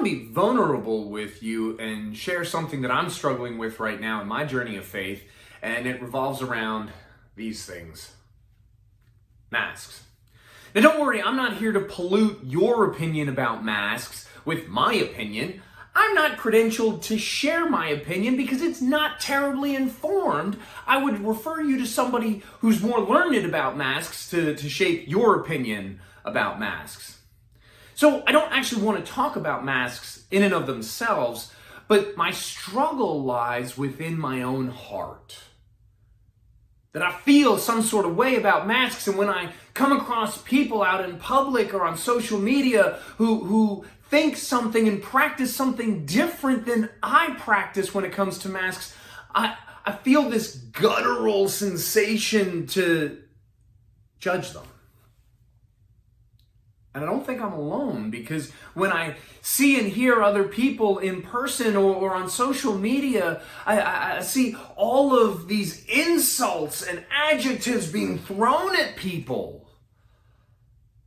want to be vulnerable with you and share something that I'm struggling with right now in my journey of faith, and it revolves around these things. Masks. Now don't worry, I'm not here to pollute your opinion about masks with my opinion. I'm not credentialed to share my opinion because it's not terribly informed. I would refer you to somebody who's more learned about masks to shape your opinion about masks. So I don't actually want to talk about masks in and of themselves, but my struggle lies within my own heart. That I feel some sort of way about masks, and when I come across people out in public or on social media who think something and practice something different than I practice when it comes to masks, I feel this guttural sensation to judge them. And I don't think I'm alone, because when I see and hear other people in person or on social media, I see all of these insults and adjectives being thrown at people.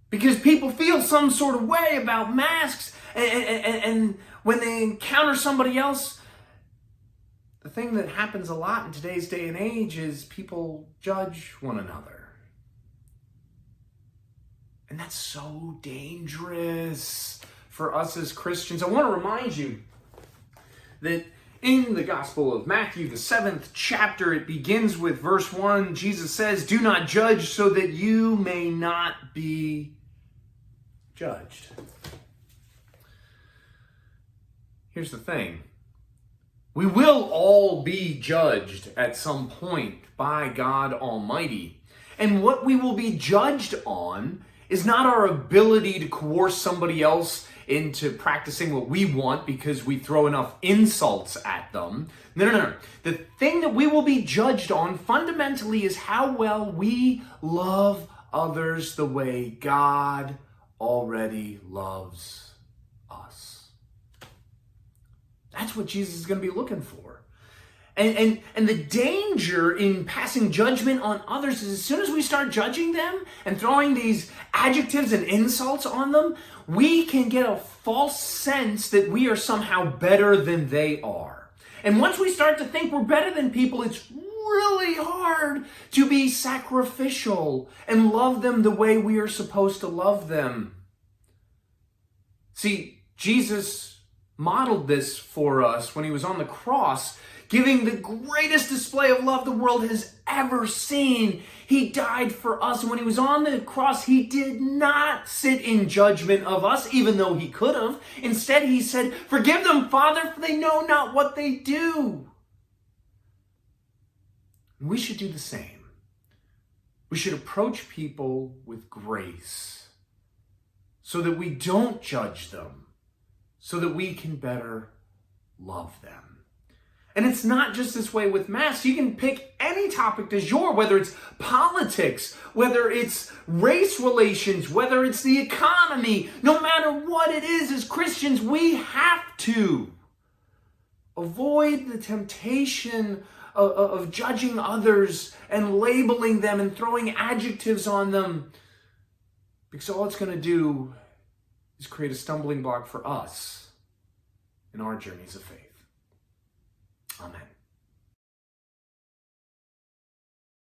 Because people feel some sort of way about masks, and when they encounter somebody else, the thing that happens a lot in today's day and age is people judge one another. And that's so dangerous for us as Christians. I want to remind you that in the Gospel of Matthew, the 7th chapter, it begins with verse 1. Jesus says, "Do not judge so that you may not be judged." Here's the thing. We will all be judged at some point by God Almighty. And what we will be judged on is not our ability to coerce somebody else into practicing what we want because we throw enough insults at them. No. The thing that we will be judged on fundamentally is how well we love others the way God already loves us. That's what Jesus is going to be looking for. And the danger in passing judgment on others is as soon as we start judging them and throwing these adjectives and insults on them, we can get a false sense that we are somehow better than they are. And once we start to think we're better than people, it's really hard to be sacrificial and love them the way we are supposed to love them. See, Jesus modeled this for us when he was on the cross, giving the greatest display of love the world has ever seen. He died for us. And when he was on the cross, he did not sit in judgment of us, even though he could have. Instead, he said, "Forgive them, Father, for they know not what they do." And we should do the same. We should approach people with grace so that we don't judge them, so that we can better love them. And it's not just this way with masks. You can pick any topic du jour, whether it's politics, whether it's race relations, whether it's the economy. No matter what it is, as Christians, we have to avoid the temptation of judging others and labeling them and throwing adjectives on them, because all it's going to do is create a stumbling block for us in our journeys of faith. Amen.